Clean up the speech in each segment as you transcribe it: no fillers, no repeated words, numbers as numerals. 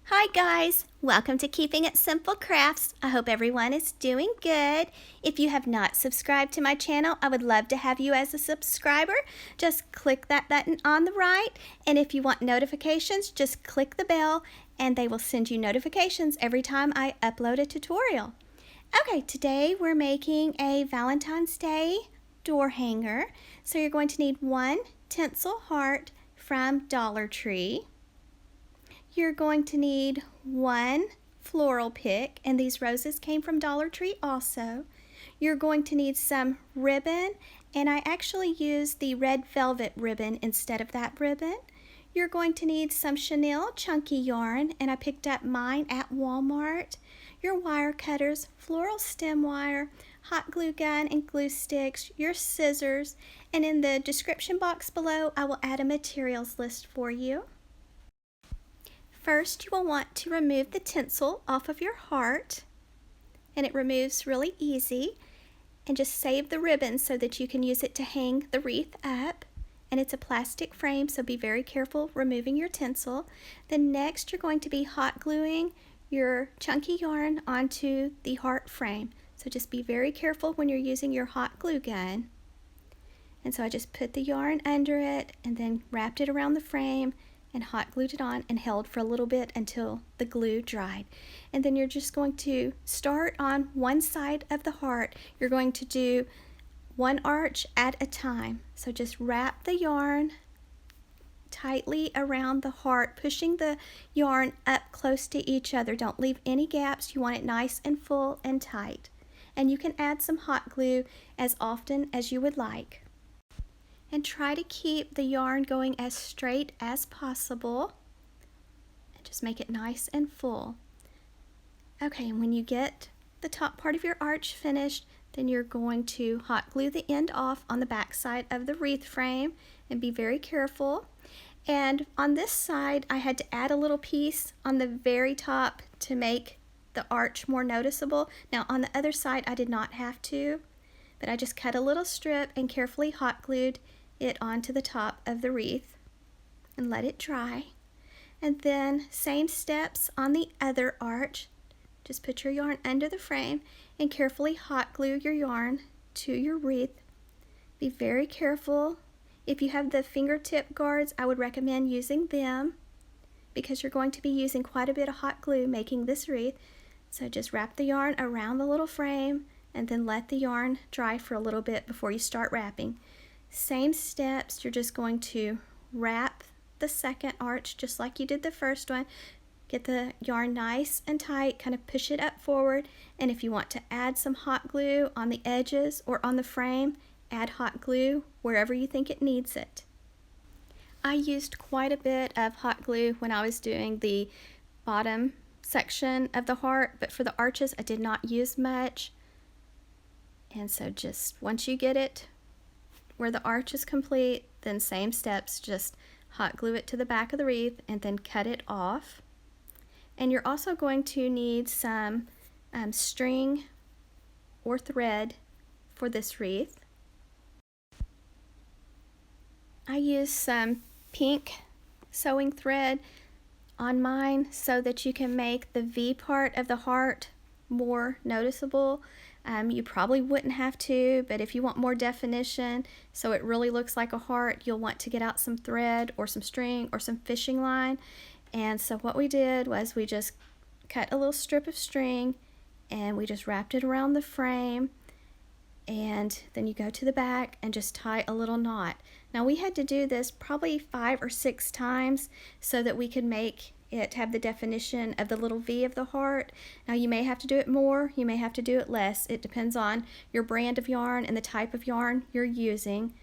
Hi guys, welcome to Keeping It Simple Crafts. I hope everyone is doing good. If you have not subscribed to my channel, I would love to have you as a subscriber. Just click that button on the right, and if you want notifications, just click the bell and they will send you notifications every time I upload a tutorial. Okay, today we're making a Valentine's Day door hanger. So you're going to need one tinsel heart from Dollar Tree. You're going to need one floral pick, and these roses came from Dollar Tree also. You're going to need some ribbon, and I actually used the red velvet ribbon instead of that ribbon. You're going to need some Chenille Chunky Yarn, and I picked up mine at Walmart. Your wire cutters, floral stem wire, hot glue gun and glue sticks, your scissors, and in the description box below I will add a materials list for you. First, you will want to remove the tinsel off of your heart, and it removes really easy. And just save the ribbon so that you can use it to hang the wreath up. And it's a plastic frame, so be very careful removing your tinsel. Then next, you're going to be hot gluing your chunky yarn onto the heart frame. So just be very careful when you're using your hot glue gun. And so I just put the yarn under it and then wrapped it around the frame and hot glued it on and held for a little bit until the glue dried. And then you're just going to start on one side of the heart. You're going to do one arch at a time. So just wrap the yarn tightly around the heart, pushing the yarn up close to each other. Don't leave any gaps. You want it nice and full and tight. And you can add some hot glue as often as you would like. And try to keep the yarn going as straight as possible. And just make it nice and full. Okay, and when you get the top part of your arch finished, then you're going to hot glue the end off on the back side of the wreath frame, and be very careful. And on this side, I had to add a little piece on the very top to make the arch more noticeable. Now on the other side, I did not have to, but I just cut a little strip and carefully hot glued it onto the top of the wreath and let it dry. And then same steps on the other arch. Just put your yarn under the frame and carefully hot glue your yarn to your wreath. Be very careful. If you have the fingertip guards, I would recommend using them because you're going to be using quite a bit of hot glue making this wreath. So just wrap the yarn around the little frame and then let the yarn dry for a little bit before you start wrapping. Same steps, you're just going to wrap the second arch just like you did the first one. Get the yarn nice and tight, kind of push it up forward, and if you want to add some hot glue on the edges or on the frame, add hot glue wherever you think it needs it. I used quite a bit of hot glue when I was doing the bottom section of the heart, but for the arches I did not use much. And so just once you get it where the arch is complete, then same steps, just hot glue it to the back of the wreath and then cut it off. And you're also going to need some string or thread for this wreath. I used some pink sewing thread on mine so that you can make the V part of the heart more noticeable. You probably wouldn't have to, but if you want more definition so it really looks like a heart, you'll want to get out some thread or some string or some fishing line. And so what we did was we just cut a little strip of string and we just wrapped it around the frame, and then you go to the back and just tie a little knot. Now we had to do this probably 5 or 6 times so that we could make it have the definition of the little V of the heart. Now you may have to do it more, you may have to do it less. It depends on your brand of yarn and the type of yarn you're using.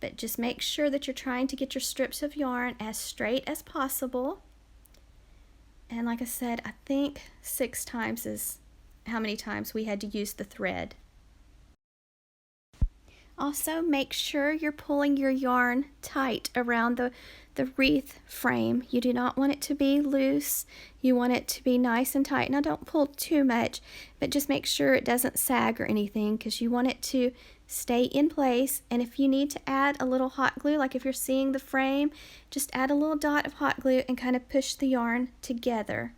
But just make sure that you're trying to get your strips of yarn as straight as possible. And like I said, I think 6 times is how many times we had to use the thread. Also, make sure you're pulling your yarn tight around the wreath frame. You do not want it to be loose. You want it to be nice and tight. Now don't pull too much, but just make sure it doesn't sag or anything because you want it to stay in place. And if you need to add a little hot glue, like if you're seeing the frame, just add a little dot of hot glue and kind of push the yarn together.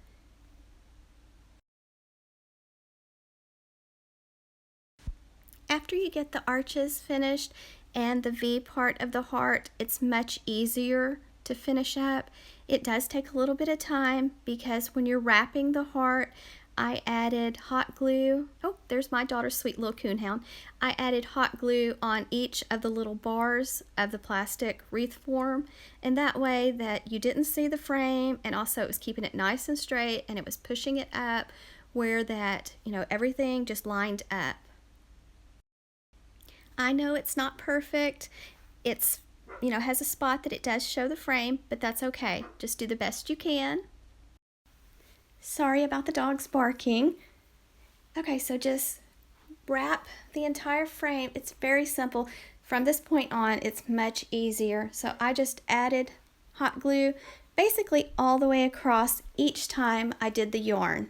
After you get the arches finished and the V part of the heart, it's much easier to finish up. It does take a little bit of time because when you're wrapping the heart, I added hot glue. Oh, there's my daughter's sweet little coonhound. I added hot glue on each of the little bars of the plastic wreath form, and that way that you didn't see the frame, and also it was keeping it nice and straight, and it was pushing it up where that, everything just lined up. I know it's not perfect. It's, has a spot that it does show the frame, but that's okay. Just do the best you can. Sorry about the dogs barking. Okay, so just wrap the entire frame. It's very simple. From this point on, it's much easier. So I just added hot glue basically all the way across each time I did the yarn.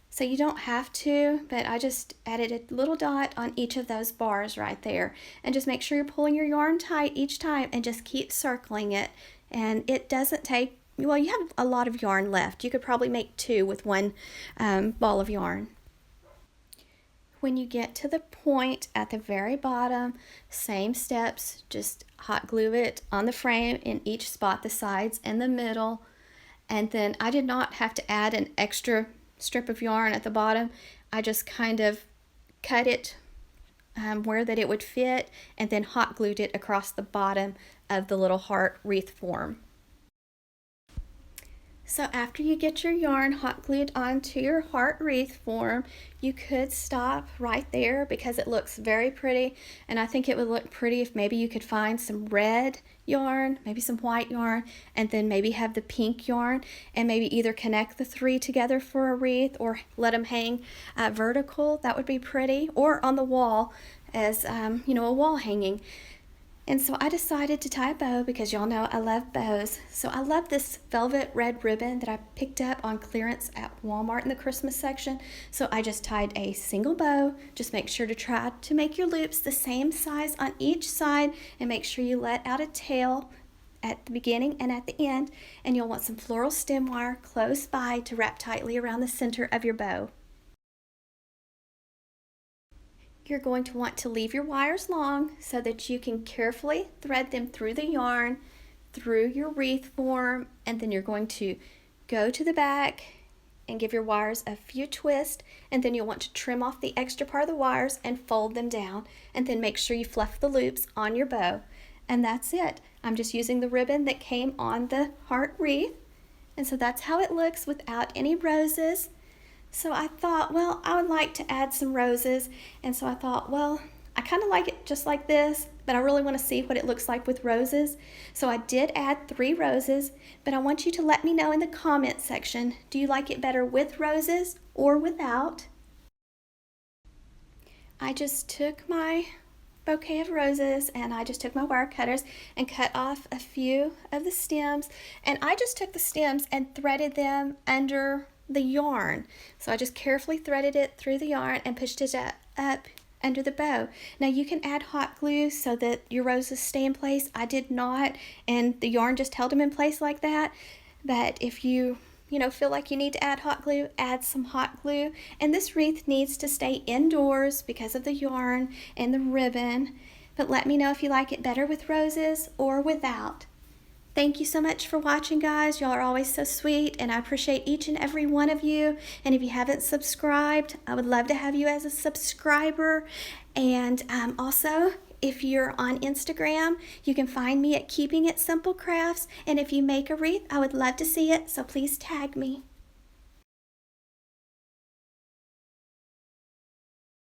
So you don't have to, but I just added a little dot on each of those bars right there. And just make sure you're pulling your yarn tight each time and just keep circling it. And it doesn't take, well, you have a lot of yarn left. You could probably make 2 with one ball of yarn. When you get to the point at the very bottom, same steps, just hot glue it on the frame in each spot, the sides and the middle. And then I did not have to add an extra strip of yarn at the bottom. I just kind of cut it where that it would fit and then hot glued it across the bottom of the little heart wreath form. So after you get your yarn hot glued onto your heart wreath form, you could stop right there because it looks very pretty, and I think it would look pretty if maybe you could find some red yarn, maybe some white yarn, and then maybe have the pink yarn, and maybe either connect the 3 together for a wreath or let them hang vertical. That would be pretty, or on the wall as a wall hanging. And so I decided to tie a bow because y'all know I love bows. So I love this velvet red ribbon that I picked up on clearance at Walmart in the Christmas section. So I just tied a single bow. Just make sure to try to make your loops the same size on each side, and make sure you let out a tail at the beginning and at the end. And you'll want some floral stem wire close by to wrap tightly around the center of your bow. You're going to want to leave your wires long so that you can carefully thread them through the yarn, through your wreath form, and then you're going to go to the back and give your wires a few twists, and then you'll want to trim off the extra part of the wires and fold them down, and then make sure you fluff the loops on your bow. And that's it. I'm just using the ribbon that came on the heart wreath, and so that's how it looks without any roses. So I thought, well, I would like to add some roses, and so I thought, well, I kind of like it just like this, but I really want to see what it looks like with roses. So I did add 3 roses, but I want you to let me know in the comment section, do you like it better with roses or without? I just took my bouquet of roses and I just took my wire cutters and cut off a few of the stems, and I just took the stems and threaded them under the yarn. So I just carefully threaded it through the yarn and pushed it up under the bow. Now you can add hot glue so that your roses stay in place. I did not, and the yarn just held them in place like that. But if you feel like you need to add hot glue, add some hot glue. And this wreath needs to stay indoors because of the yarn and the ribbon. But let me know if you like it better with roses or without. Thank you so much for watching, guys. Y'all are always so sweet, and I appreciate each and every one of you. And if you haven't subscribed, I would love to have you as a subscriber. And also, if you're on Instagram, you can find me at Keeping It Simple Crafts. And if you make a wreath, I would love to see it, so please tag me.